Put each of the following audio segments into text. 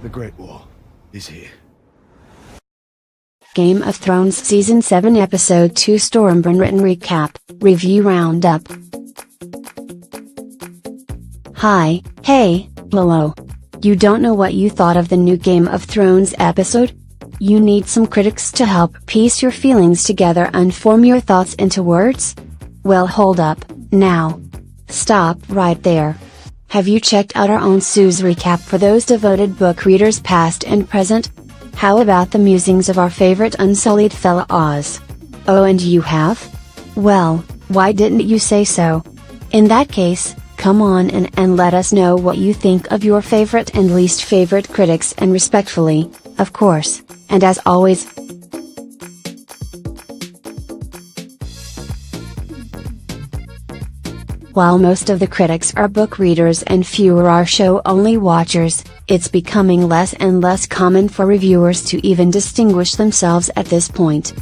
The Great War is here. Game of Thrones Season 7 Episode 2 Stormborn Written Recap, Review Roundup. Hi, hey, hello. You don't know what you thought of the new Game of Thrones episode? You need some critics to help piece your feelings together and form your thoughts into words? Well, hold up, now. Stop right there. Have you checked out our own Sue's recap for those devoted book readers past and present? How about the musings of our favorite unsullied fella Oz? Oh, and you have? Well, why didn't you say so? In that case, come on in and let us know what you think of your favorite and least favorite critics, and respectfully, of course, and as always. While most of the critics are book readers and fewer are show-only watchers, it's becoming less and less common for reviewers to even distinguish themselves at this point.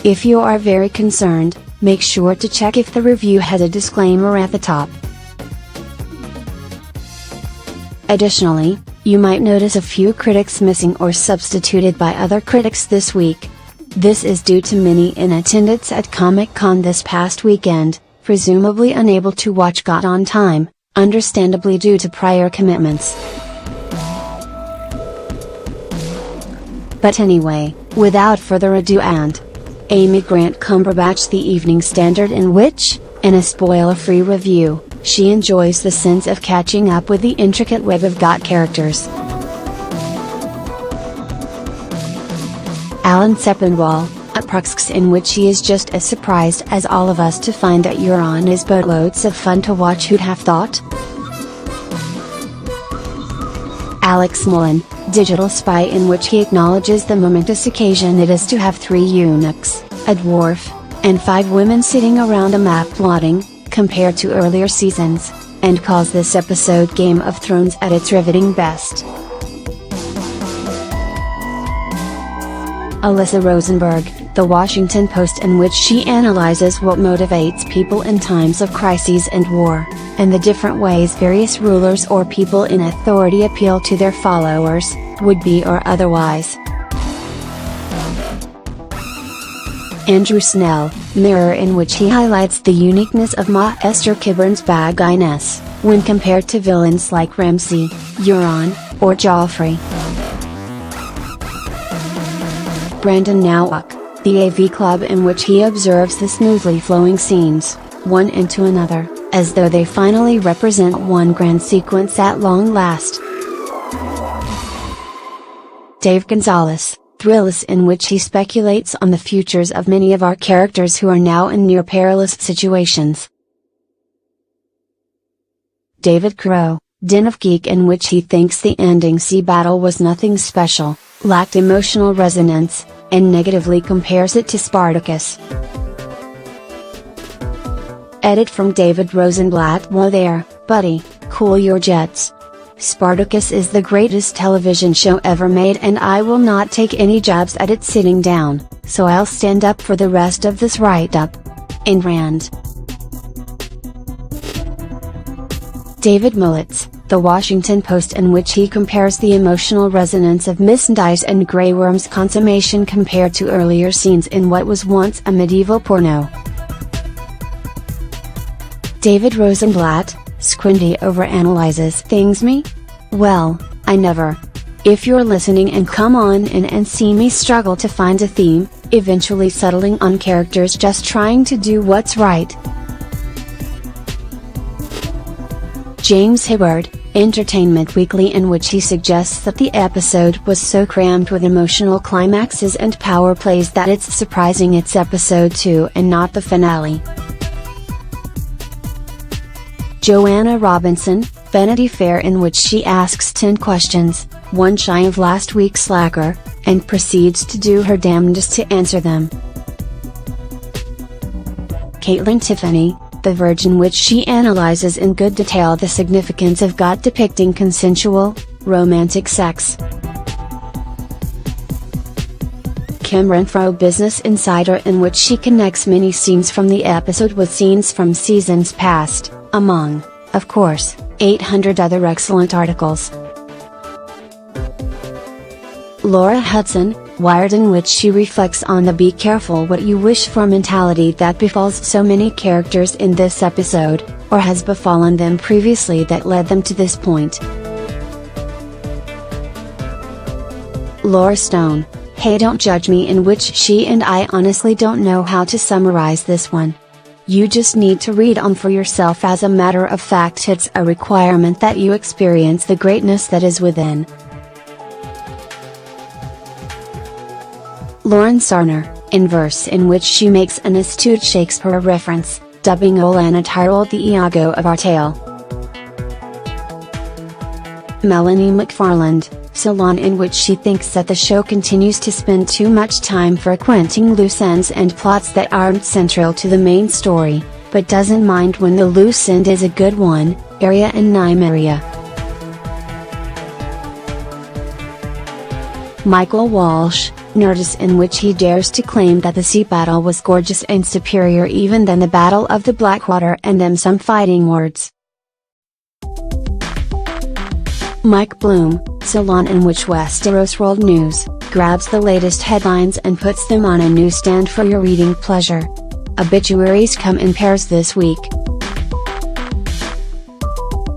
If you are very concerned, make sure to check if the review has a disclaimer at the top. Additionally, you might notice a few critics missing or substituted by other critics this week. This is due to many in attendance at Comic-Con this past weekend, presumably unable to watch GOTS on time, understandably due to prior commitments. But anyway, without further ado, and Amy Grant Cumberbatch the Evening Standard, in which, in a spoiler-free review, she enjoys the sense of catching up with the intricate web of GOTS characters. Alan Sepinwall, a Prux, in which he is just as surprised as all of us to find that Euron is boatloads of fun to watch. Who'd have thought? Alex Mullen, Digital Spy, in which he acknowledges the momentous occasion it is to have 3 eunuchs, a dwarf, and 5 women sitting around a map plotting, compared to earlier seasons, and calls this episode Game of Thrones at its riveting best. Alyssa Rosenberg, The Washington Post, in which she analyzes what motivates people in times of crises and war, and the different ways various rulers or people in authority appeal to their followers, would-be or otherwise. Andrew Snell, Mirror, in which he highlights the uniqueness of Maester Qyburn's bagginess, when compared to villains like Ramsay, Euron, or Joffrey. Brandon Nowak, the AV Club, in which he observes the smoothly flowing scenes, one into another, as though they finally represent one grand sequence at long last. Dave Gonzalez, Thrillist, in which he speculates on the futures of many of our characters who are now in near perilous situations. David Crow, Den of Geek, in which he thinks the ending sea battle was nothing special, lacked emotional resonance, and negatively compares it to Spartacus. Edit from David Rosenblatt. Whoa there, buddy, cool your jets. Spartacus is the greatest television show ever made, and I will not take any jabs at it sitting down, so I'll stand up for the rest of this write-up. Ayn Rand. David Mullitz, The Washington Post, in which he compares the emotional resonance of Missandei's and Grey Worm's consummation compared to earlier scenes in what was once a medieval porno. David Rosenblatt, Squinty overanalyzes things. Me? Well, I never. If you're listening and come on in and see me struggle to find a theme, eventually settling on characters just trying to do what's right. James Hibbard, Entertainment Weekly, in which he suggests that the episode was so crammed with emotional climaxes and power plays that it's surprising it's episode 2 and not the finale. Joanna Robinson, Vanity Fair, in which she asks 10 questions, one shy of last week's slacker, and proceeds to do her damnedest to answer them. Caitlin Tiffany, The Verge, in which she analyzes in good detail the significance of GOTS depicting consensual, romantic sex. Kim Renfro, Business Insider, in which she connects many scenes from the episode with scenes from seasons past, among, of course, 800 other excellent articles. Laura Hudson, Wired, in which she reflects on the "be careful what you wish for" mentality that befalls so many characters in this episode, or has befallen them previously that led them to this point. Laura Stone, Hey Don't Judge Me, in which she and I honestly don't know how to summarize this one. You just need to read on for yourself. As a matter of fact, it's a requirement that you experience the greatness that is within. Lauren Sarner, in verse, in which she makes an astute Shakespeare reference, dubbing Olenna Tyrell the Iago of our tale. Melanie McFarland, Salon, in which she thinks that the show continues to spend too much time frequenting loose ends and plots that aren't central to the main story, but doesn't mind when the loose end is a good one, Aria and Nymeria. Michael Walsh, Nerdist, in which he dares to claim that the sea battle was gorgeous and superior even than the Battle of the Blackwater and them some fighting words. Mike Bloom, Salon, in which Westeros World News grabs the latest headlines and puts them on a newsstand for your reading pleasure. Obituaries come in pairs this week.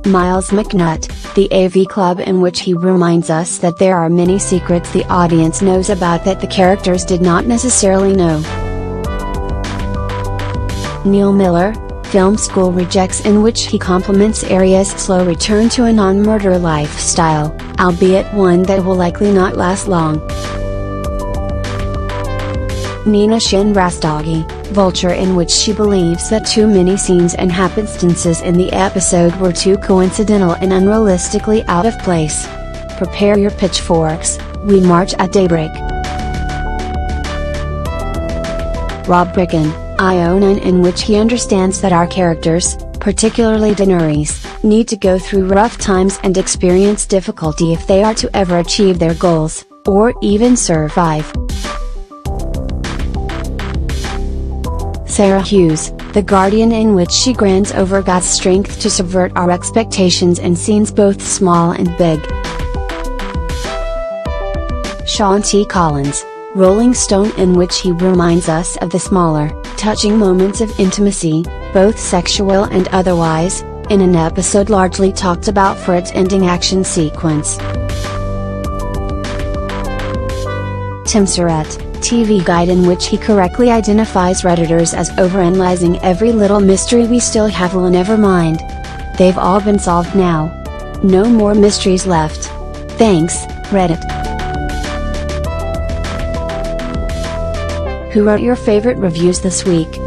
Miles McNutt, the AV Club, in which he reminds us that there are many secrets the audience knows about that the characters did not necessarily know. Neil Miller, Film School Rejects, in which he compliments Arya's slow return to a non-murder lifestyle, albeit one that will likely not last long. Nina Shin Rastogi, Vulture, in which she believes that too many scenes and happenstances in the episode were too coincidental and unrealistically out of place. Prepare your pitchforks, we march at daybreak. Rob Bricken, Iona, in which he understands that our characters, particularly Daenerys, need to go through rough times and experience difficulty if they are to ever achieve their goals, or even survive. Sarah Hughes, The Guardian, in which she grants over God's strength to subvert our expectations in scenes both small and big. Sean T. Collins, Rolling Stone, in which he reminds us of the smaller, touching moments of intimacy, both sexual and otherwise, in an episode largely talked about for its ending action sequence. Tim Surratt, TV Guide, in which he correctly identifies Redditors as overanalyzing every little mystery we still have. Well, never mind. They've all been solved now. No more mysteries left. Thanks, Reddit. Who wrote your favorite reviews this week?